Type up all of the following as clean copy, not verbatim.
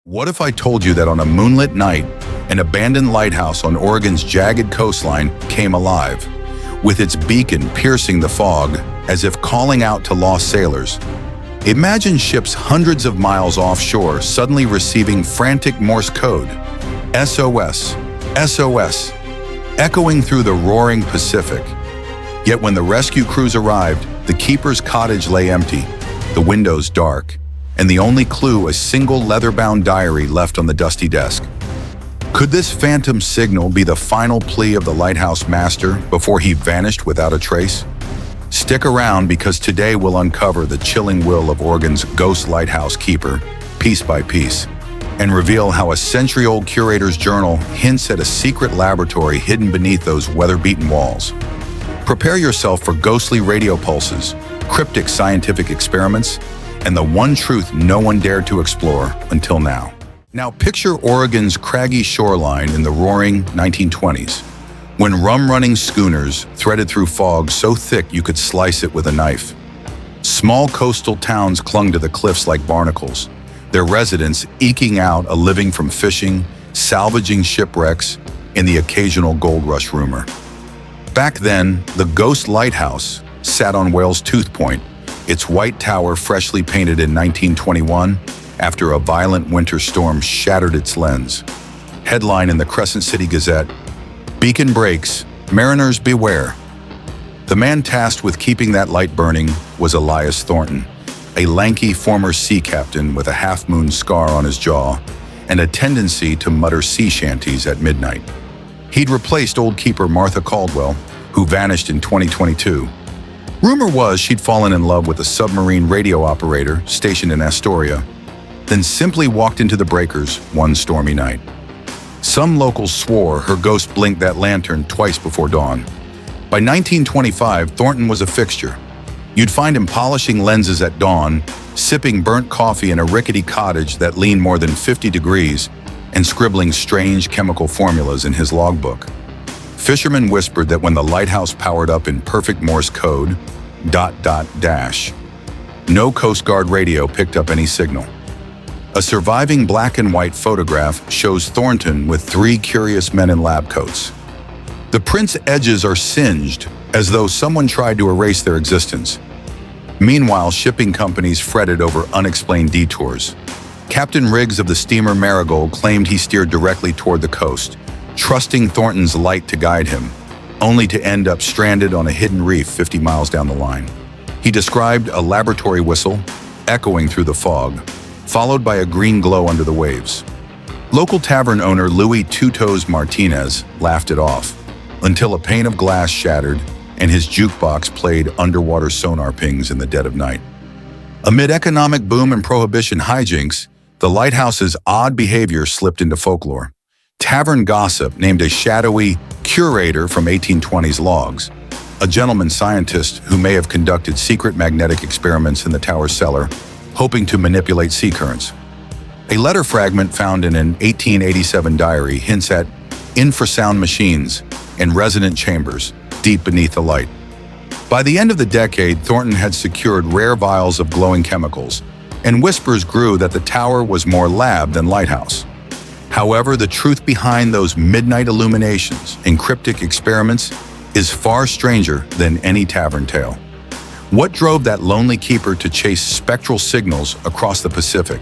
What if I told you that on a moonlit night, an abandoned lighthouse on Oregon's jagged coastline came alive, with its beacon piercing the fog as if calling out to lost sailors? Imagine ships hundreds of miles offshore suddenly receiving frantic Morse code, SOS, SOS, echoing through the roaring Pacific. Yet when the rescue crews arrived, the keeper's cottage lay empty, the windows dark, and the only clue a single leather-bound diary left on the dusty desk. Could this phantom signal be the final plea of the lighthouse master before he vanished without a trace? Stick around, because today we'll uncover the chilling will of Oregon's ghost lighthouse keeper, piece by piece, and reveal how a century-old curator's journal hints at a secret laboratory hidden beneath those weather-beaten walls. Prepare yourself for ghostly radio pulses, cryptic scientific experiments, and the one truth no one dared to explore until now. Now picture Oregon's craggy shoreline in the roaring 1920s, when rum-running schooners threaded through fog so thick you could slice it with a knife. Small coastal towns clung to the cliffs like barnacles, their residents eking out a living from fishing, salvaging shipwrecks, and the occasional gold rush rumor. Back then, the ghost lighthouse sat on Whale's Tooth Point, its white tower freshly painted in 1921 after a violent winter storm shattered its lens. Headline in the Crescent City Gazette, "Beacon breaks, mariners beware." The man tasked with keeping that light burning was Elias Thornton, a lanky former sea captain with a half-moon scar on his jaw and a tendency to mutter sea shanties at midnight. He'd replaced old keeper Martha Caldwell, who vanished in 2022. Rumor was she'd fallen in love with a submarine radio operator stationed in Astoria, then simply walked into the breakers one stormy night. Some locals swore her ghost blinked that lantern twice before dawn. By 1925, Thornton was a fixture. You'd find him polishing lenses at dawn, sipping burnt coffee in a rickety cottage that leaned more than 50 degrees, and scribbling strange chemical formulas in his logbook. Fishermen whispered that when the lighthouse powered up in perfect Morse code, ... no Coast Guard radio picked up any signal. A surviving black and white photograph shows Thornton with three curious men in lab coats. The print's edges are singed, as though someone tried to erase their existence. Meanwhile, shipping companies fretted over unexplained detours. Captain Riggs of the steamer Marigold claimed he steered directly toward the coast, trusting Thornton's light to guide him, only to end up stranded on a hidden reef 50 miles down the line. He described a laboratory whistle echoing through the fog, followed by a green glow under the waves. Local tavern owner Louis Two Toes Martinez laughed it off, until a pane of glass shattered and his jukebox played underwater sonar pings in the dead of night. Amid economic boom and prohibition hijinks, the lighthouse's odd behavior slipped into folklore. Tavern gossip named a shadowy curator from 1820s logs, a gentleman scientist who may have conducted secret magnetic experiments in the tower's cellar, hoping to manipulate sea currents. A letter fragment found in an 1887 diary hints at infrasound machines and resonant chambers deep beneath the light. By the end of the decade, Thornton had secured rare vials of glowing chemicals, and whispers grew that the tower was more lab than lighthouse. However, the truth behind those midnight illuminations and cryptic experiments is far stranger than any tavern tale. What drove that lonely keeper to chase spectral signals across the Pacific?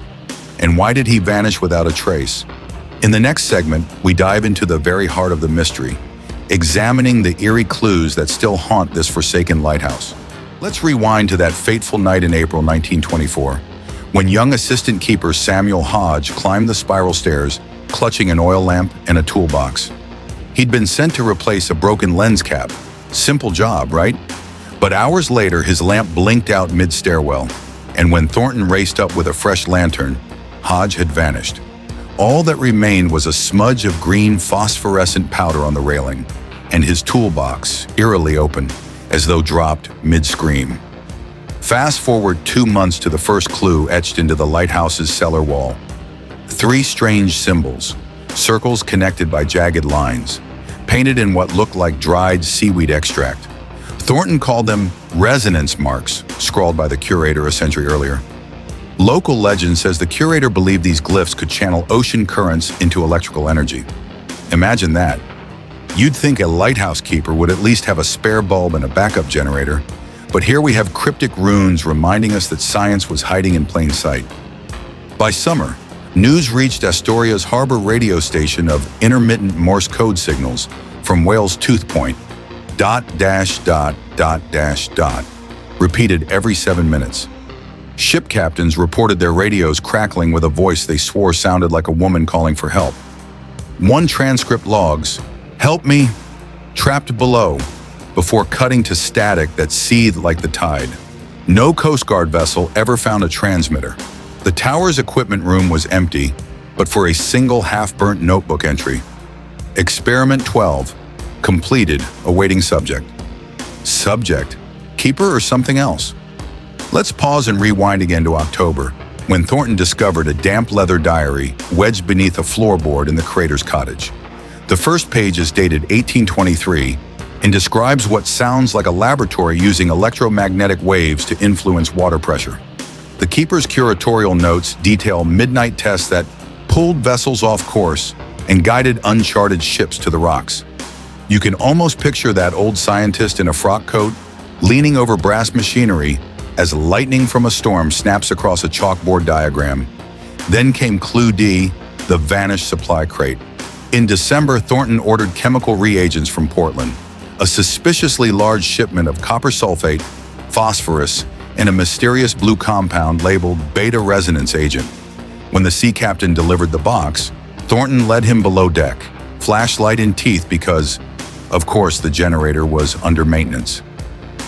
And why did he vanish without a trace? In the next segment, we dive into the very heart of the mystery, examining the eerie clues that still haunt this forsaken lighthouse. Let's rewind to that fateful night in April 1924, when young assistant keeper Samuel Hodge climbed the spiral stairs, clutching an oil lamp and a toolbox. He'd been sent to replace a broken lens cap. Simple job, right? But hours later, his lamp blinked out mid-stairwell, and when Thornton raced up with a fresh lantern, Hodge had vanished. All that remained was a smudge of green phosphorescent powder on the railing, and his toolbox, eerily open, as though dropped mid-scream. Fast forward 2 months to the first clue etched into the lighthouse's cellar wall. 3 strange symbols, circles connected by jagged lines, painted in what looked like dried seaweed extract. Thornton called them resonance marks, scrawled by the curator a century earlier. Local legend says the curator believed these glyphs could channel ocean currents into electrical energy. Imagine that. You'd think a lighthouse keeper would at least have a spare bulb and a backup generator, but here we have cryptic runes reminding us that science was hiding in plain sight. By summer, news reached Astoria's harbor radio station of intermittent Morse code signals from Whale's Tooth Point, ... repeated every 7 minutes. Ship captains reported their radios crackling with a voice they swore sounded like a woman calling for help. One transcript logs, "Help me, trapped below," before cutting to static that seethed like the tide. No Coast Guard vessel ever found a transmitter. The tower's equipment room was empty, but for a single half-burnt notebook entry. Experiment 12, completed, awaiting subject. Subject? Keeper or something else? Let's pause and rewind again to October, when Thornton discovered a damp leather diary wedged beneath a floorboard in the crater's cottage. The first page is dated 1823 and describes what sounds like a laboratory using electromagnetic waves to influence water pressure. The keeper's curatorial notes detail midnight tests that pulled vessels off course and guided uncharted ships to the rocks. You can almost picture that old scientist in a frock coat, leaning over brass machinery as lightning from a storm snaps across a chalkboard diagram. Then came Clue D, the vanished supply crate. In December, Thornton ordered chemical reagents from Portland, a suspiciously large shipment of copper sulfate, phosphorus, and a mysterious blue compound labeled beta resonance agent. When the sea captain delivered the box, Thornton led him below deck, flashlight in teeth because, of course, the generator was under maintenance.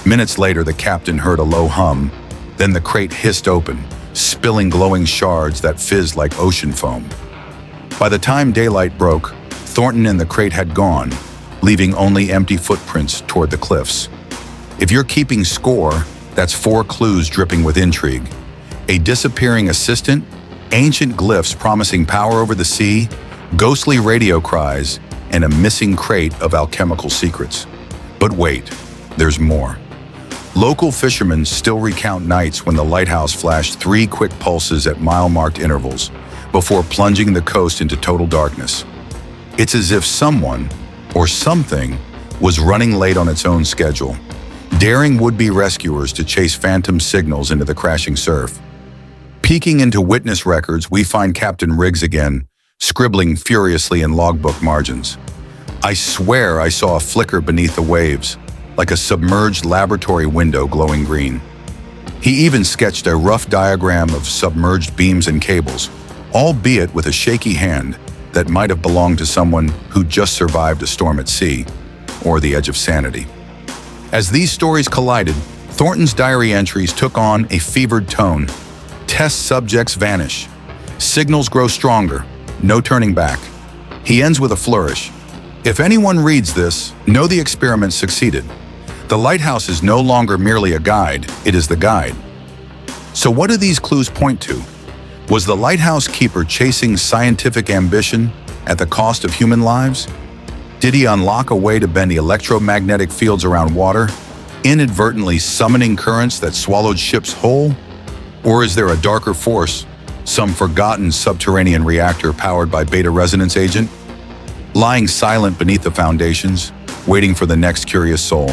Minutes later, the captain heard a low hum. Then the crate hissed open, spilling glowing shards that fizzed like ocean foam. By the time daylight broke, Thornton and the crate had gone, leaving only empty footprints toward the cliffs. If you're keeping score, that's 4 clues dripping with intrigue. A disappearing assistant, ancient glyphs promising power over the sea, ghostly radio cries, and a missing crate of alchemical secrets. But wait, there's more. Local fishermen still recount nights when the lighthouse flashed 3 quick pulses at mile-marked intervals before plunging the coast into total darkness. It's as if someone, or something, was running late on its own schedule, daring would-be rescuers to chase phantom signals into the crashing surf. Peeking into witness records, we find Captain Riggs again, scribbling furiously in logbook margins. "I swear I saw a flicker beneath the waves, like a submerged laboratory window glowing green." He even sketched a rough diagram of submerged beams and cables, albeit with a shaky hand that might have belonged to someone who just survived a storm at sea, or the edge of sanity. As these stories collided, Thornton's diary entries took on a fevered tone. Test subjects vanish. Signals grow stronger. No turning back. He ends with a flourish. If anyone reads this, know the experiment succeeded. The lighthouse is no longer merely a guide, it is the guide. So what do these clues point to? Was the lighthouse keeper chasing scientific ambition at the cost of human lives? Did he unlock a way to bend the electromagnetic fields around water, inadvertently summoning currents that swallowed ships whole? Or is there a darker force, some forgotten subterranean reactor powered by beta resonance agent, lying silent beneath the foundations, waiting for the next curious soul?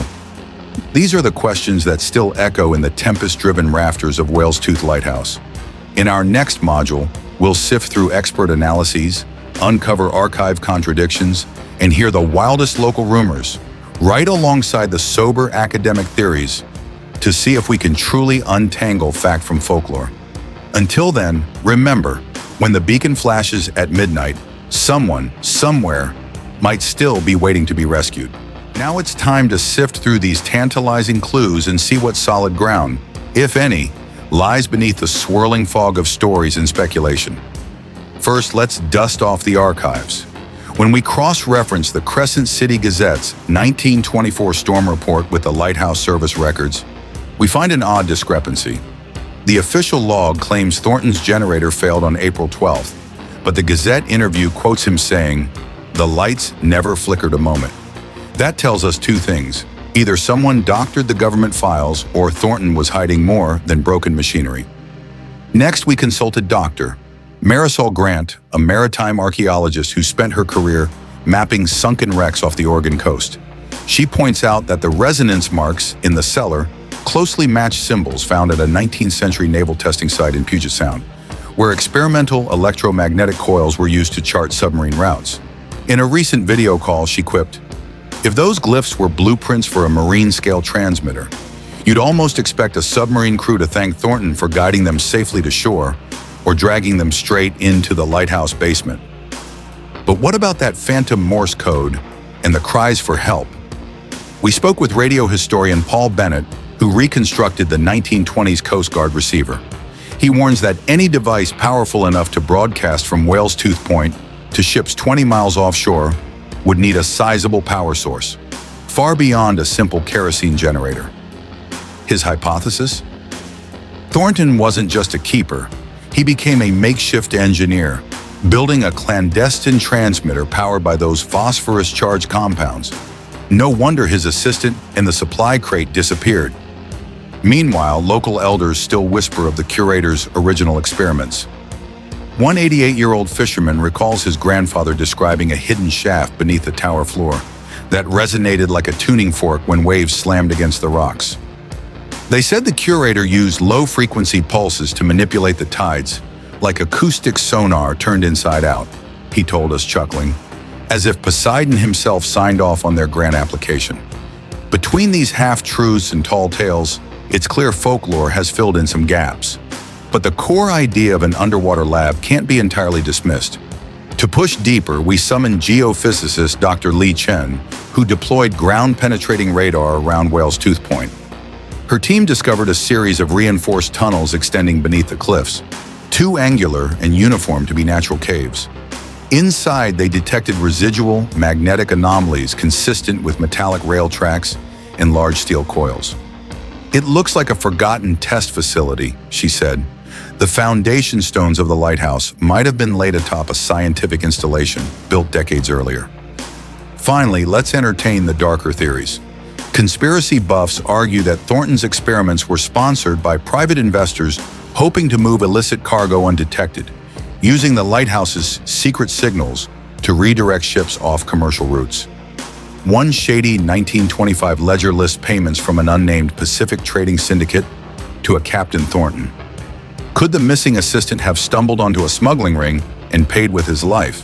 These are the questions that still echo in the tempest-driven rafters of Whale's Tooth Lighthouse. In our next module, we'll sift through expert analyses, uncover archive contradictions, and hear the wildest local rumors, right alongside the sober academic theories, to see if we can truly untangle fact from folklore. Until then, remember, when the beacon flashes at midnight, someone, somewhere, might still be waiting to be rescued. Now it's time to sift through these tantalizing clues and see what solid ground, if any, lies beneath the swirling fog of stories and speculation. First, let's dust off the archives. When we cross-reference the Crescent City Gazette's 1924 storm report with the Lighthouse Service records, we find an odd discrepancy. The official log claims Thornton's generator failed on April 12th, but the Gazette interview quotes him saying, "The lights never flickered a moment." That tells us 2 things. Either someone doctored the government files or Thornton was hiding more than broken machinery. Next, we consulted Dr. Marisol Grant, a maritime archaeologist who spent her career mapping sunken wrecks off the Oregon coast. She points out that the resonance marks in the cellar closely match symbols found at a 19th century naval testing site in Puget Sound, where experimental electromagnetic coils were used to chart submarine routes. In a recent video call, she quipped, "If those glyphs were blueprints for a marine-scale transmitter, you'd almost expect a submarine crew to thank Thornton for guiding them safely to shore or dragging them straight into the lighthouse basement." But what about that phantom Morse code and the cries for help? We spoke with radio historian Paul Bennett, who reconstructed the 1920s Coast Guard receiver. He warns that any device powerful enough to broadcast from Whale's Tooth Point to ships 20 miles offshore would need a sizable power source, far beyond a simple kerosene generator. His hypothesis? Thornton wasn't just a keeper. He became a makeshift engineer, building a clandestine transmitter powered by those phosphorus-charged compounds. No wonder his assistant and the supply crate disappeared. Meanwhile, local elders still whisper of the curator's original experiments. One 88-year-old fisherman recalls his grandfather describing a hidden shaft beneath the tower floor that resonated like a tuning fork when waves slammed against the rocks. They said the curator used low-frequency pulses to manipulate the tides, like acoustic sonar turned inside out, he told us, chuckling, as if Poseidon himself signed off on their grant application. Between these half-truths and tall tales, it's clear folklore has filled in some gaps. But the core idea of an underwater lab can't be entirely dismissed. To push deeper, we summoned geophysicist Dr. Li Chen, who deployed ground-penetrating radar around Whale's Tooth Point. Her team discovered a series of reinforced tunnels extending beneath the cliffs, too angular and uniform to be natural caves. Inside, they detected residual magnetic anomalies consistent with metallic rail tracks and large steel coils. "It looks like a forgotten test facility," she said. "The foundation stones of the lighthouse might have been laid atop a scientific installation built decades earlier." Finally, let's entertain the darker theories. Conspiracy buffs argue that Thornton's experiments were sponsored by private investors hoping to move illicit cargo undetected, using the lighthouse's secret signals to redirect ships off commercial routes. One shady 1925 ledger lists payments from an unnamed Pacific trading syndicate to a Captain Thornton. Could the missing assistant have stumbled onto a smuggling ring and paid with his life?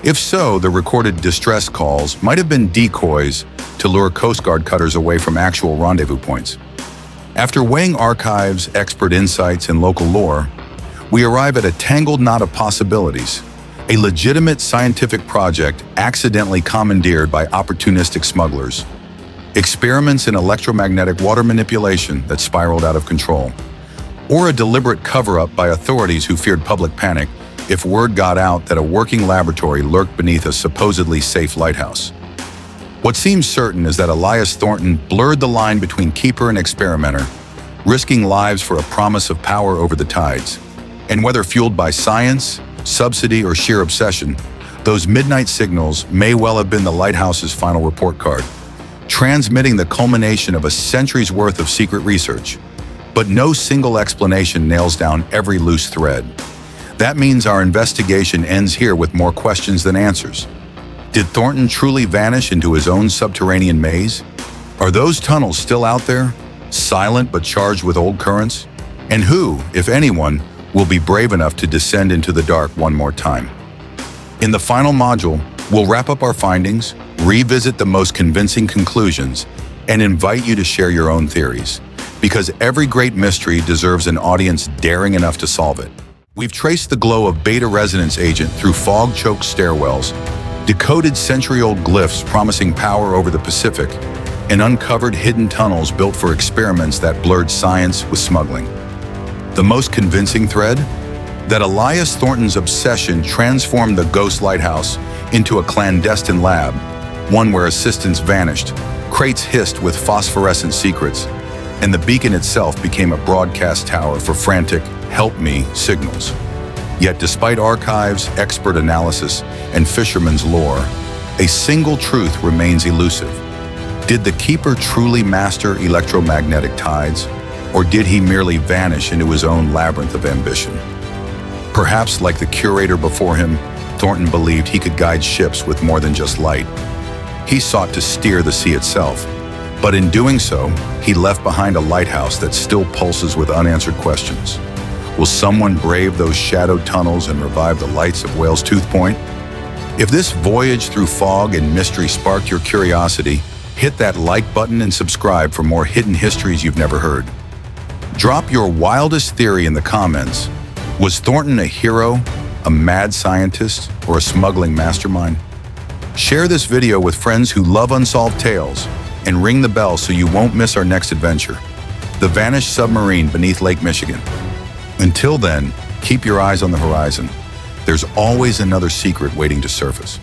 If so, the recorded distress calls might have been decoys to lure Coast Guard cutters away from actual rendezvous points. After weighing archives, expert insights, and local lore, we arrive at a tangled knot of possibilities. A legitimate scientific project accidentally commandeered by opportunistic smugglers. Experiments in electromagnetic water manipulation that spiraled out of control. Or a deliberate cover-up by authorities who feared public panic if word got out that a working laboratory lurked beneath a supposedly safe lighthouse. What seems certain is that Elias Thornton blurred the line between keeper and experimenter, risking lives for a promise of power over the tides. And whether fueled by science, subsidy, or sheer obsession, those midnight signals may well have been the lighthouse's final report card, transmitting the culmination of a century's worth of secret research. But no single explanation nails down every loose thread. That means our investigation ends here with more questions than answers. Did Thornton truly vanish into his own subterranean maze? Are those tunnels still out there, silent but charged with old currents? And who, if anyone, will be brave enough to descend into the dark one more time? In the final module, we'll wrap up our findings, revisit the most convincing conclusions, and invite you to share your own theories. Because every great mystery deserves an audience daring enough to solve it. We've traced the glow of beta resonance agent through fog-choked stairwells, decoded century-old glyphs promising power over the Pacific, and uncovered hidden tunnels built for experiments that blurred science with smuggling. The most convincing thread? That Elias Thornton's obsession transformed the ghost lighthouse into a clandestine lab, one where assistants vanished, crates hissed with phosphorescent secrets, and the beacon itself became a broadcast tower for frantic "help me" signals. Yet despite archives, expert analysis, and fishermen's lore, a single truth remains elusive. Did the keeper truly master electromagnetic tides, Or did he merely vanish into his own labyrinth of ambition? Perhaps, like the curator before him, Thornton believed he could guide ships with more than just light. He sought to steer the sea itself, but in doing so, he left behind a lighthouse that still pulses with unanswered questions. Will someone brave those shadowed tunnels and revive the lights of Whale's Tooth Point? If this voyage through fog and mystery sparked your curiosity, hit that like button and subscribe for more hidden histories you've never heard. Drop your wildest theory in the comments. Was Thornton a hero, a mad scientist, or a smuggling mastermind? Share this video with friends who love unsolved tales, and ring the bell so you won't miss our next adventure, the vanished submarine beneath Lake Michigan. Until then, keep your eyes on the horizon. There's always another secret waiting to surface.